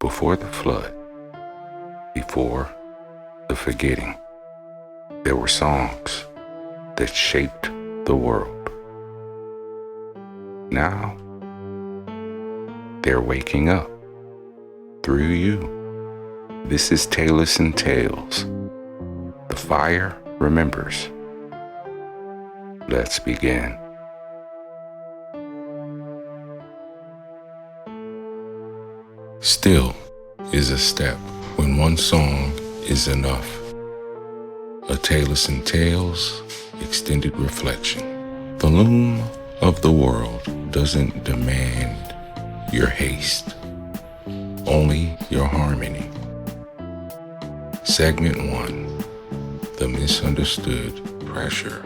Before the flood, before the forgetting, there were songs that shaped the world. Now, they're waking up through you. This is TailorSun Tales. The fire remembers. Let's begin. Still is a step when one song is enough. A TailorSun Tales extended reflection. The loom of the world doesn't demand your haste, only your harmony. Segment 1, the misunderstood pressure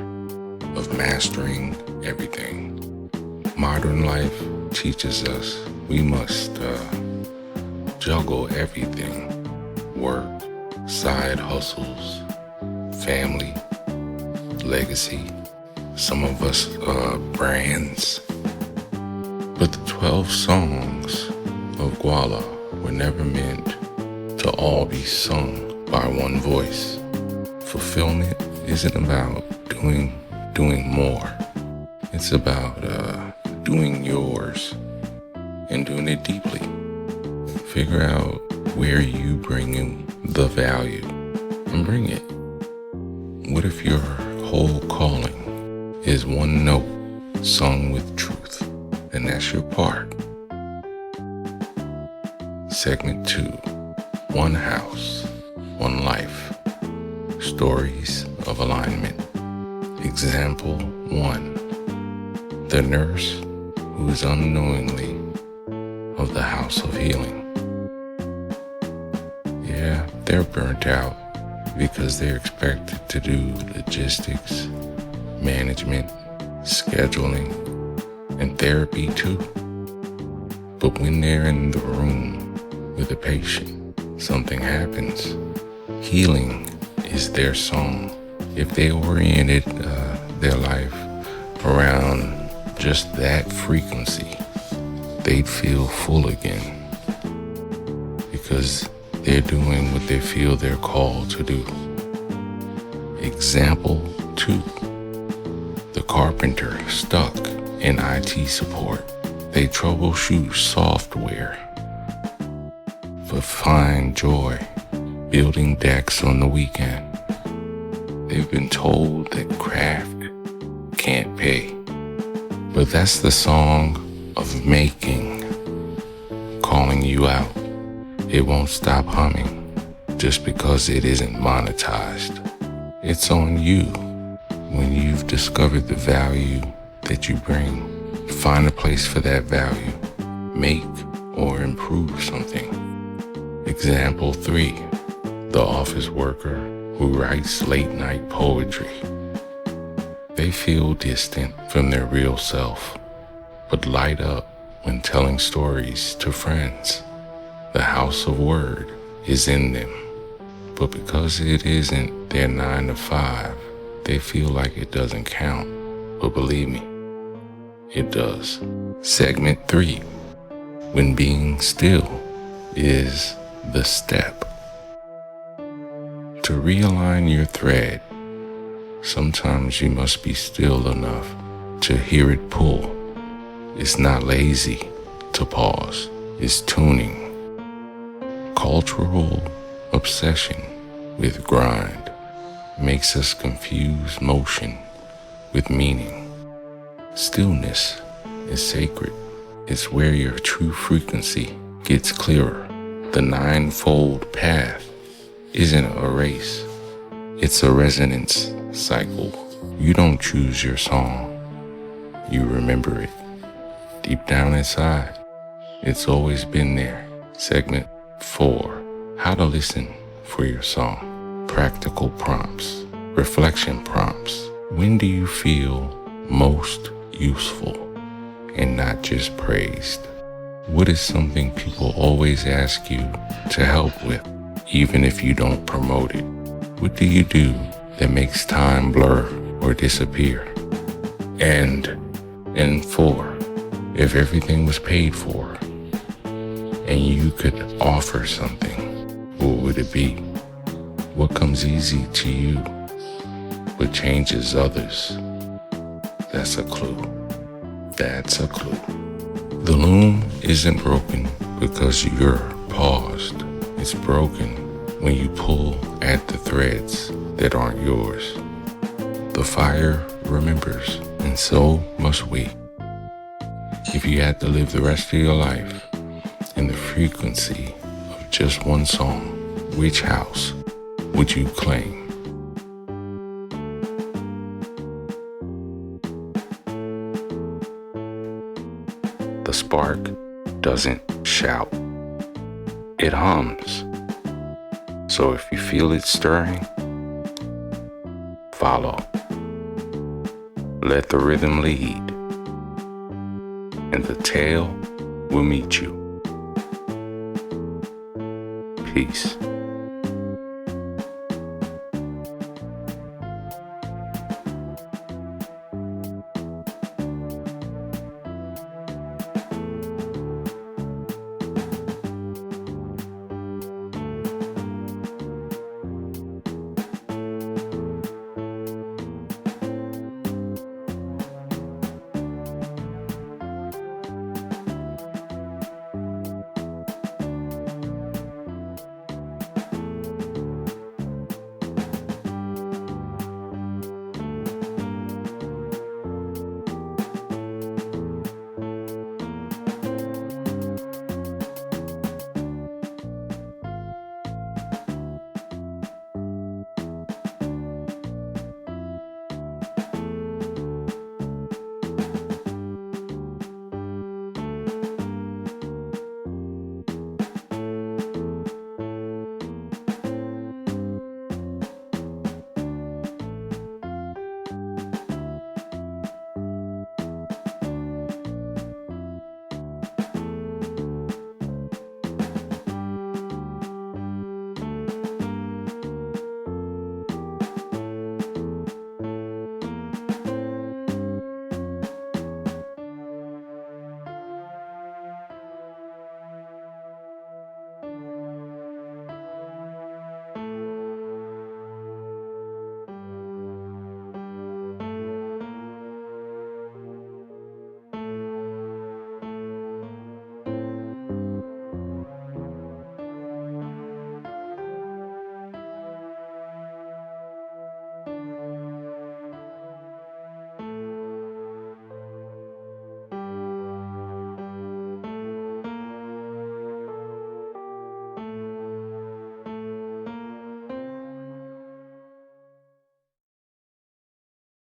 of mastering everything. Modern life teaches us we must juggle everything: work, side hustles, family, legacy, some of us brands. But the 12 songs of Guala were never meant to all be sung by one voice. Fulfillment isn't about doing more. It's about doing yours and doing it deeply. Figure out where you bring in the value and bring it. What if your whole calling is one note sung with truth, and that's your part? Segment 2, one house, one life, stories of alignment. Example 1, the nurse who is unknowingly of the house of healing. Yeah, they're burnt out because they're expected to do logistics, management, scheduling, and therapy too. But when they're in the room with a patient, something happens. Healing is their song. If they oriented their life around just that frequency, they'd feel full again, because they're doing what they feel they're called to do. Example 2, the carpenter stuck in IT support. They troubleshoot software, but find joy building decks on the weekend. They've been told that craft can't pay, but that's the song of making calling you out. It won't stop humming just because it isn't monetized. It's on you. When you've discovered the value that you bring, find a place for that value. Make or improve something. Example 3, the office worker who writes late night poetry. They feel distant from their real self, but light up when telling stories to friends. The house of word is in them, but because it isn't their 9 to 5, they feel like it doesn't count. But believe me, it does. Segment 3, when being still is the step. To realign your thread, sometimes you must be still enough to hear it pull. It's not lazy to pause, it's tuning. Cultural obsession with grind makes us confuse motion with meaning. Stillness is sacred. It's where your true frequency gets clearer. The 9-fold path isn't a race. It's a resonance cycle. You don't choose your song. You remember it. Deep down inside, it's always been there. Segment 4, how to listen for your song. Practical prompts, reflection prompts. When do you feel most useful and not just praised? What is something people always ask you to help with, even if you don't promote it? What do you do that makes time blur or disappear? And 4, if everything was paid for and you could offer something, what would it be? What comes easy to you, but changes others? That's a clue. That's a clue. The loom isn't broken because you're paused. It's broken when you pull at the threads that aren't yours. The fire remembers, and so must we. If you had to live the rest of your life in the frequency of just one song, which house would you claim? The spark doesn't shout. It hums. So if you feel it stirring, follow. Let the rhythm lead, and the tail will meet you. Peace.